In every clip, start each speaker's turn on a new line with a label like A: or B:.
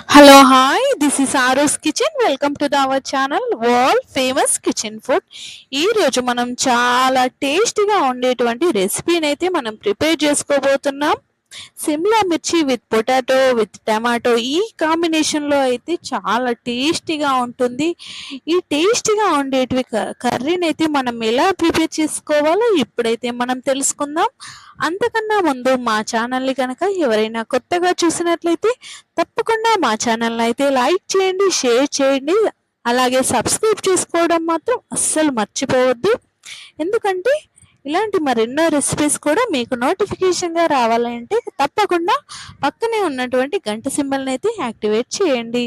A: Hello, hi. This is Aru's Kitchen. Welcome to our channel, World Famous Kitchen Food. ఈ రోజు మనం చాలా టేస్టీగా ఉండేటువంటి రెసిపీని అయితే మనం ప్రిపేర్ చేసుకోబోతున్నాం. సిమ్లా మిర్చి విత్ పొటాటో విత్ టమాటో ఈ కాంబినేషన్లో అయితే చాలా టేస్టీగా ఉంటుంది. ఈ టేస్టీగా ఉండేటివి కర్రీని అయితే మనం ఎలా ప్రిపేర్ చేసుకోవాలో ఇప్పుడైతే మనం తెలుసుకుందాం. అంతకన్నా ముందు మా ఛానల్ని కనుక ఎవరైనా కొత్తగా చూసినట్లయితే తప్పకుండా మా ఛానల్ని అయితే లైక్ చేయండి, షేర్ చేయండి, అలాగే సబ్స్క్రైబ్ చేసుకోవడం మాత్రం అస్సలు మర్చిపోవద్దు. ఎందుకంటే ఇలాంటి మరెన్నో రెసిపీస్ కూడా మీకు నోటిఫికేషన్గా రావాలంటే తప్పకుండా పక్కనే ఉన్నటువంటి గంట సింబల్ని అయితే యాక్టివేట్ చేయండి.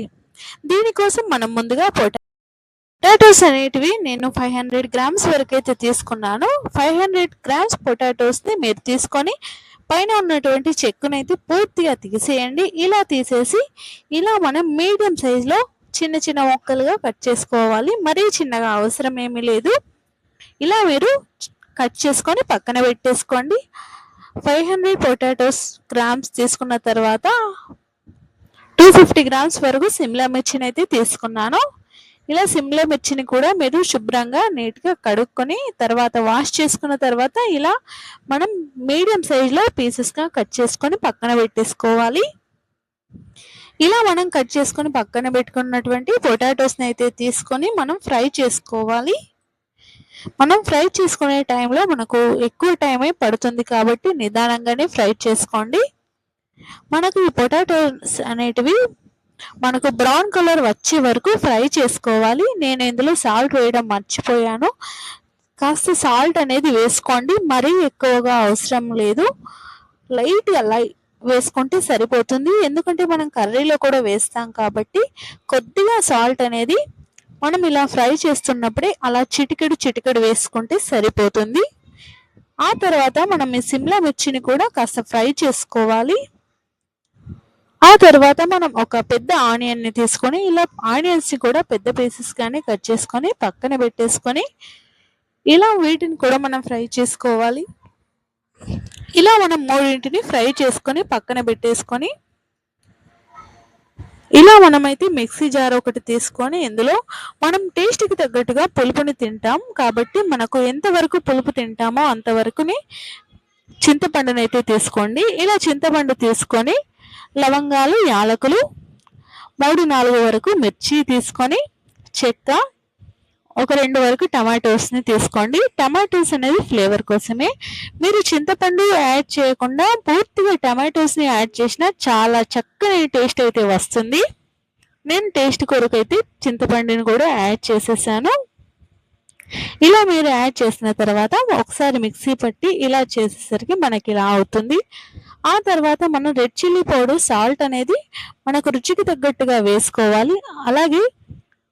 A: దీనికోసం మనం ముందుగా పొటాటోస్ అనేటివి నేను 500 గ్రామ్స్ వరకు అయితే తీసుకున్నాను. 500 గ్రామ్స్ పొటాటోస్ని మీరు తీసుకొని పైన ఉన్నటువంటి చెక్కునైతే పూర్తిగా తీసేయండి. ఇలా తీసేసి ఇలా మనం మీడియం సైజులో చిన్న చిన్న ముక్కలుగా కట్ చేసుకోవాలి. మరీ చిన్నగా అవసరం ఏమీ లేదు. ఇలా మీరు కట్ చేసుకొని పక్కన పెట్టేసుకోండి. 500 పొటాటోస్ గ్రామ్స్ తీసుకున్న తర్వాత 250 గ్రామ్స్ వరకు సిమ్లా మిర్చిని అయితే తీసుకున్నాను. ఇలా సిమ్లా మిర్చిని కూడా మీరు శుభ్రంగా నీట్గా కడుక్కొని తర్వాత వాష్ చేసుకున్న తర్వాత ఇలా మనం మీడియం సైజులో పీసెస్గా కట్ చేసుకొని పక్కన పెట్టేసుకోవాలి. ఇలా మనం కట్ చేసుకొని పక్కన పెట్టుకున్నటువంటి పొటాటోస్ని అయితే తీసుకొని మనం ఫ్రై చేసుకోవాలి. మనం ఫ్రై చేసుకునే టైంలో మనకు ఎక్కువ టైమే పడుతుంది కాబట్టి నిదానంగానే ఫ్రై చేసుకోండి. మనకు ఈ పొటాటోస్ అనేటివి మనకు బ్రౌన్ కలర్ వచ్చే వరకు ఫ్రై చేసుకోవాలి. నేను ఇందులో సాల్ట్ వేయడం మర్చిపోయాను. కాస్త సాల్ట్ అనేది వేసుకోండి, మరీ ఎక్కువగా అవసరం లేదు. లైట్గా వేసుకుంటే సరిపోతుంది. ఎందుకంటే మనం కర్రీలో కూడా వేస్తాం కాబట్టి కొద్దిగా సాల్ట్ అనేది మనం ఇలా ఫ్రై చేస్తున్నప్పుడే అలా చిటికెడు వేసుకుంటే సరిపోతుంది. ఆ తర్వాత మనం ఈ సిమ్లా మిర్చిని కూడా కాస్త ఫ్రై చేసుకోవాలి. ఆ తర్వాత మనం ఒక పెద్ద ఆనియన్ని తీసుకొని ఇలా ఆనియన్స్ని కూడా పెద్ద పీసెస్గానే కట్ చేసుకొని పక్కన పెట్టేసుకొని ఇలా వీటిని కూడా మనం ఫ్రై చేసుకోవాలి. ఇలా మనం మూడింటిని ఫ్రై చేసుకొని పక్కన పెట్టేసుకొని ఇలా మనమైతే మిక్సీ జార్ ఒకటి తీసుకొని ఇందులో మనం టేస్ట్కి తగ్గట్టుగా పులుపుని తింటాం కాబట్టి మనకు ఎంతవరకు పులుపు తింటామో అంతవరకుని చింతపండునైతే తీసుకోండి. ఇలా చింతపండు తీసుకొని లవంగాలు, యాలకులు 3-4 వరకు మిర్చి తీసుకొని చెక్క, ఒక 2 వరకు టమాటోస్ని తీసుకోండి. టమాటోస్ అనేది ఫ్లేవర్ కోసమే. మీరు చింతపండు యాడ్ చేయకుండా పూర్తిగా టమాటోస్ని యాడ్ చేసినా చాలా చక్కని టేస్ట్ అయితే వస్తుంది. నేను టేస్ట్ కొరకు అయితే చింతపండుని కూడా యాడ్ చేసేసాను. ఇలా మీరు యాడ్ చేసిన తర్వాత ఒకసారి మిక్సీ పట్టి ఇలా చేసేసరికి మనకి ఇలా అవుతుంది. ఆ తర్వాత మనం రెడ్ చిల్లీ పౌడర్, సాల్ట్ అనేది మనకు రుచికి తగ్గట్టుగా వేసుకోవాలి. అలాగే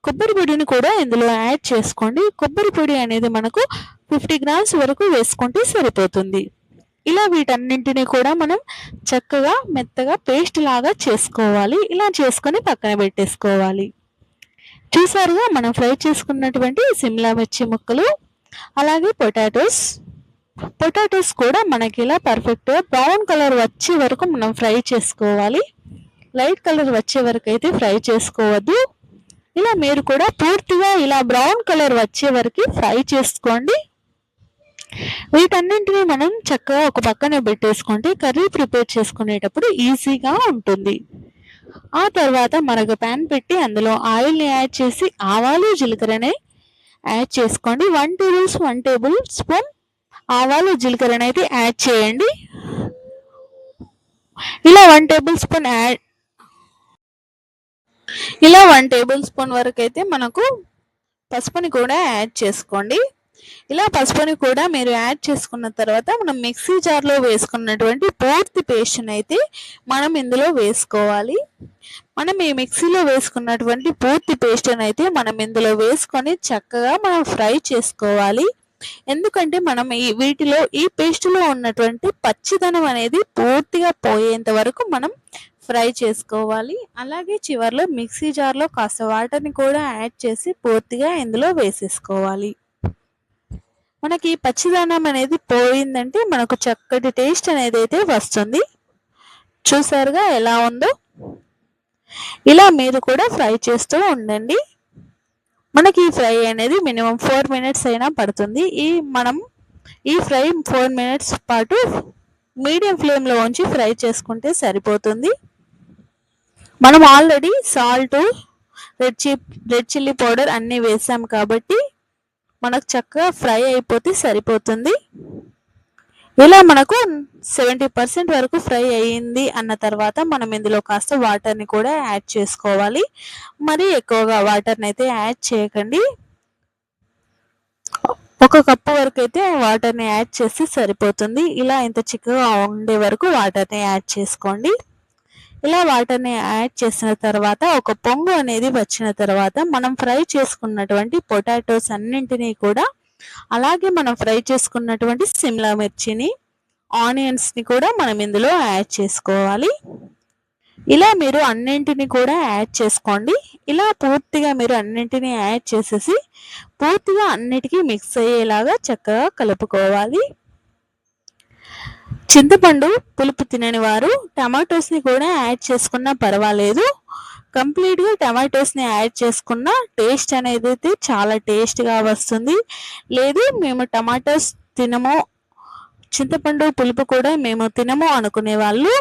A: కొబ్బరి పొడిని కూడా ఇందులో యాడ్ చేసుకోండి. కొబ్బరి పొడి అనేది మనకు 50 గ్రామ్స్ వరకు వేసుకుంటే సరిపోతుంది. ఇలా వీటన్నింటినీ కూడా మనం చక్కగా మెత్తగా పేస్ట్ లాగా చేసుకోవాలి. ఇలా చేసుకొని పక్కన పెట్టేసుకోవాలి. చూసారుగా మనం ఫ్రై చేసుకున్నటువంటి సిమ్లా మిర్చి ముక్కలు, అలాగే పొటాటోస్ కూడా మనకి ఇలా పర్ఫెక్ట్గా బ్రౌన్ కలర్ వచ్చే వరకు మనం ఫ్రై చేసుకోవాలి. లైట్ కలర్ వచ్చే వరకు అయితే ఫ్రై చేసుకోవద్దు. ఇలా మీరు కూడా పూర్తిగా ఇలా బ్రౌన్ కలర్ వచ్చే వరకు ఫ్రై చేసుకోండి. వీటన్నింటినీ మనం చక్కగా ఒక పక్కన పెట్టేసుకుంటే కర్రీ ప్రిపేర్ చేసుకునేటప్పుడు ఈజీగా ఉంటుంది. ఆ తర్వాత మరొక ప్యాన్ పెట్టి అందులో ఆయిల్ని యాడ్ చేసి ఆవాలు, జీలకర్రని యాడ్ చేసుకోండి. 1 టేబుల్ స్పూన్ ఆవాలు, జీలకర్రని అయితే యాడ్ చేయండి. ఇలా 1 టేబుల్ స్పూన్ వరకు అయితే మనకు పసుపుని కూడా యాడ్ చేసుకోండి. ఇలా పసుపుని కూడా మీరు యాడ్ చేసుకున్న తర్వాత మనం మిక్సీ జార్లో వేసుకున్నటువంటి పూర్తి పేస్ట్ని అయితే మనం ఇందులో వేసుకోవాలి. మనం ఈ మిక్సీలో వేసుకున్నటువంటి పూర్తి పేస్ట్ని అయితే మనం ఇందులో వేసుకొని చక్కగా మనం ఫ్రై చేసుకోవాలి. ఎందుకంటే మనం వీటిలో ఈ పేస్టులో ఉన్నటువంటి పచ్చిదనం అనేది పూర్తిగా పోయేంత వరకు మనం ఫ్రై చేసుకోవాలి. అలాగే చివర్లో మిక్సీ జార్లో కాస్త వాటర్ని కూడా యాడ్ చేసి పూర్తిగా ఇందులో వేసేసుకోవాలి. మనకి పచ్చిదనం అనేది పోయిందంటే మనకు చక్కటి టేస్ట్ అనేది అయితే వస్తుంది. చూసారుగా ఎలా ఉందో. ఇలా మీరు కూడా ఫ్రై చేస్తూ ఉండండి. మనకి ఈ ఫ్రై అనేది మినిమం 4 మినిట్స్ అయినా పడుతుంది. ఈ ఫ్రై 4 మినిట్స్ పాటు మీడియం ఫ్లేమ్లో ఉంచి ఫ్రై చేసుకుంటే సరిపోతుంది. మనం already salt, red chilli powder అన్నీ వేసాం కాబట్టి మనకు చక్కగా ఫ్రై అయిపోతే సరిపోతుంది. ఇలా మనకు 70% వరకు ఫ్రై అయ్యింది అన్న తర్వాత మనం ఇందులో కాస్త వాటర్ని కూడా యాడ్ చేసుకోవాలి. మరీ ఎక్కువగా వాటర్ని అయితే యాడ్ చేయకండి. 1 కప్పు వరకు అయితే వాటర్ని యాడ్ చేస్తే సరిపోతుంది. ఇలా ఇంత చిక్కగా ఉండే వరకు వాటర్ని యాడ్ చేసుకోండి. ఇలా వాటర్ని యాడ్ చేసిన తర్వాత ఒక పొంగు అనేది వచ్చిన తర్వాత మనం ఫ్రై చేసుకున్నటువంటి పొటాటోస్ అన్నింటినీ కూడా, అలాగే మనం ఫ్రై చేసుకున్నటువంటి సిమ్లా మిర్చిని, ఆనియన్స్ని కూడా మనం ఇందులో యాడ్ చేసుకోవాలి. ఇలా మీరు అన్నింటినీ కూడా యాడ్ చేసుకోండి. ఇలా పూర్తిగా మీరు అన్నింటినీ యాడ్ చేసేసి పూర్తిగా అన్నిటికీ మిక్స్ అయ్యేలాగా చక్కగా కలుపుకోవాలి. చింతపండు పులుపు తినని వారు టమాటోస్ని కూడా యాడ్ చేసుకున్నా పర్వాలేదు. కంప్లీట్గా టమాటోస్ని యాడ్ చేసుకున్న టేస్ట్ అనేది అయితే చాలా టేస్ట్గా వస్తుంది. లేదు మేము టమాటోస్ తినము, చింతపండు పులుపు కూడా మేము తినము అనుకునే వాళ్ళు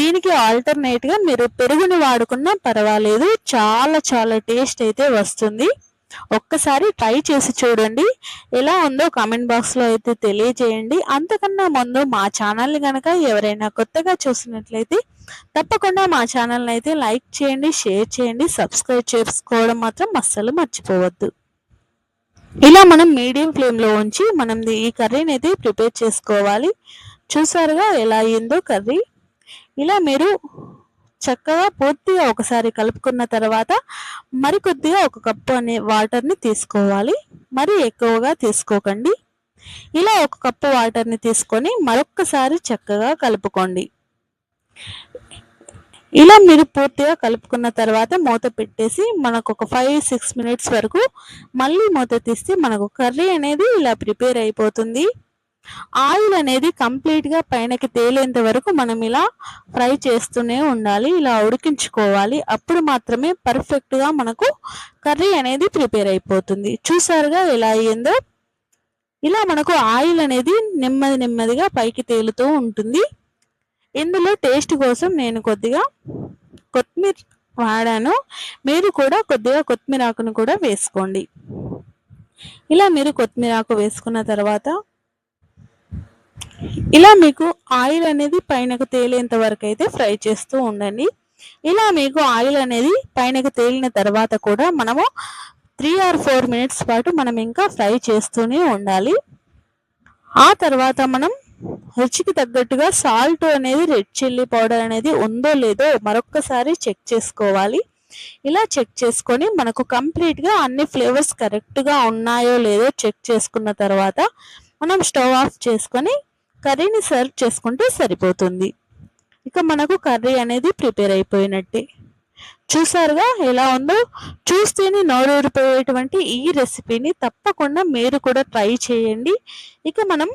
A: దీనికి ఆల్టర్నేట్గా మీరు పెరుగుని వాడుకున్నా పర్వాలేదు. చాలా చాలా టేస్ట్ అయితే వస్తుంది. ఒక్కసారి ట్రై చేసి చూడండి. ఎలా ఉందో కామెంట్ బాక్స్లో అయితే తెలియజేయండి. అంతకన్నా ముందు మా ఛానల్ని కనుక ఎవరైనా కొత్తగా చూసినట్లయితే తప్పకుండా మా ఛానల్ని అయితే లైక్ చేయండి, షేర్ చేయండి, సబ్స్క్రైబ్ చేసుకోవడం మాత్రం అస్సలు మర్చిపోవద్దు. ఇలా మనం మీడియం ఫ్లేమ్లో ఉంచి మనం ఈ కర్రీని అయితే ప్రిపేర్ చేసుకోవాలి. చూసారుగా ఎలా అయ్యిందో కర్రీ. ఇలా మీరు చక్కగా పూర్తిగా ఒకసారి కలుపుకున్న తర్వాత మరికొద్దిగా 1 కప్పు అనే వాటర్ని తీసుకోవాలి. మరి ఎక్కువగా తీసుకోకండి. ఇలా 1 కప్పు వాటర్ని తీసుకొని మరొక్కసారి చక్కగా కలుపుకోండి. ఇలా మీరు పూర్తిగా కలుపుకున్న తర్వాత మూత పెట్టేసి మనకు ఒక 5-6 మినిట్స్ వరకు మళ్ళీ మూత తీస్తే మనకు కర్రీ అనేది ఇలా ప్రిపేర్ అయిపోతుంది. ఆయిల్ అనేది కంప్లీట్గా పైనకి తేలేంత వరకు మనం ఇలా ఫ్రై చేస్తూనే ఉండాలి. ఇలా ఉడికించుకోవాలి. అప్పుడు మాత్రమే పర్ఫెక్ట్గా మనకు కర్రీ అనేది ప్రిపేర్ అయిపోతుంది. చూసారుగా ఎలా అయ్యిందో. ఇలా మనకు ఆయిల్ అనేది నెమ్మదిగా పైకి తేలుతూ ఉంటుంది. ఇందులో టేస్ట్ కోసం నేను కొద్దిగా కొత్తిమీర వాడాను. మీరు కూడా కొద్దిగా కొత్తిమీర ఆకును కూడా వేసుకోండి. ఇలా మీరు కొత్తిమీర ఆకు వేసుకున్న తర్వాత ఇలా మీకు ఆయిల్ అనేది పైనకు తేలేంత వరకు అయితే ఫ్రై చేస్తూ ఉండండి. ఇలా మీకు ఆయిల్ అనేది పైనకు తేలిన తర్వాత కూడా మనము 3 or 4 మినిట్స్ పాటు మనం ఇంకా ఫ్రై చేస్తూనే ఉండాలి. ఆ తర్వాత మనం రుచికి తగ్గట్టుగా సాల్ట్ అనేది, రెడ్ చిల్లీ పౌడర్ అనేది ఉందో లేదో మరొక్కసారి చెక్ చేసుకోవాలి. ఇలా చెక్ చేసుకొని మనకు కంప్లీట్గా అన్ని ఫ్లేవర్స్ కరెక్ట్గా ఉన్నాయో లేదో చెక్ చేసుకున్న తర్వాత మనం స్టవ్ ఆఫ్ చేసుకొని కర్రీని సర్వ్ చేసుకుంటే సరిపోతుంది. ఇక మనకు కర్రీ అనేది ప్రిపేర్ అయిపోయినట్టే. చూసారుగా ఎలా ఉందో. చూస్తేనే నోరూరిపోయేటువంటి ఈ రెసిపీని తప్పకుండా మీరు కూడా ట్రై చేయండి. ఇక మనం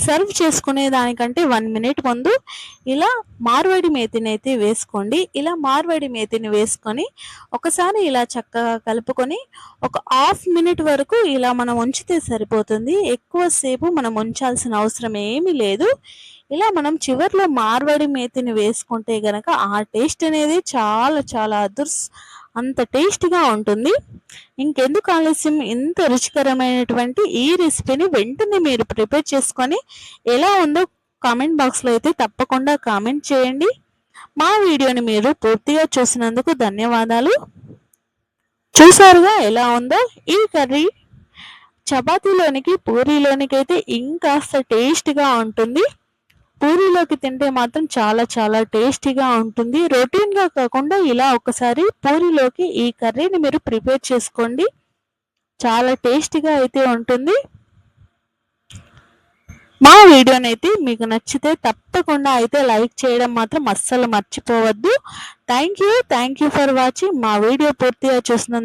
A: సర్వ్ చేసుకునే దానికంటే 1 మినిట్ ముందు ఇలా మార్వాడి మేతిని అయితే వేసుకోండి. ఇలా మార్వాడి మేతిని వేసుకొని ఒకసారి ఇలా చక్కగా కలుపుకొని ఒక 1/2 మినిట్ వరకు ఇలా మనం ఉంచితే సరిపోతుంది. ఎక్కువసేపు మనం ఉంచాల్సిన అవసరం ఏమీ లేదు. ఇలా మనం చివర్లో మార్వాడి మేతిని వేసుకుంటే గనక ఆ టేస్ట్ అనేది చాలా చాలా అంత టేస్ట్గా ఉంటుంది. ఇంకెందుకు ఆలస్యం, ఇంత రుచికరమైనటువంటి ఈ రెసిపీని వెంటనే మీరు ప్రిపేర్ చేసుకొని ఎలా ఉందో కామెంట్ బాక్స్లో అయితే తప్పకుండా కామెంట్ చేయండి. మా వీడియోని మీరు పూర్తిగా చూసినందుకు ధన్యవాదాలు. చూసారుగా ఎలా ఉందో. ఈ కర్రీ చపాతీలోనికి, పూరీలోనికి అయితే ఇంకాస్త టేస్ట్గా ఉంటుంది. పూరీలోకి తింటే మాత్రం చాలా చాలా టేస్టీగా ఉంటుంది. రొటీన్గా కాకుండా ఇలా ఒకసారి పూరీలోకి ఈ కర్రీని మీరు ప్రిపేర్ చేసుకోండి. చాలా టేస్టీగా అయితే ఉంటుంది. మా వీడియోనైతే మీకు నచ్చితే తప్పకుండా అయితే లైక్ చేయడం మాత్రం అస్సలు మర్చిపోవద్దు. Thank you for watching. మా వీడియో పూర్తిగా చూసినందుకు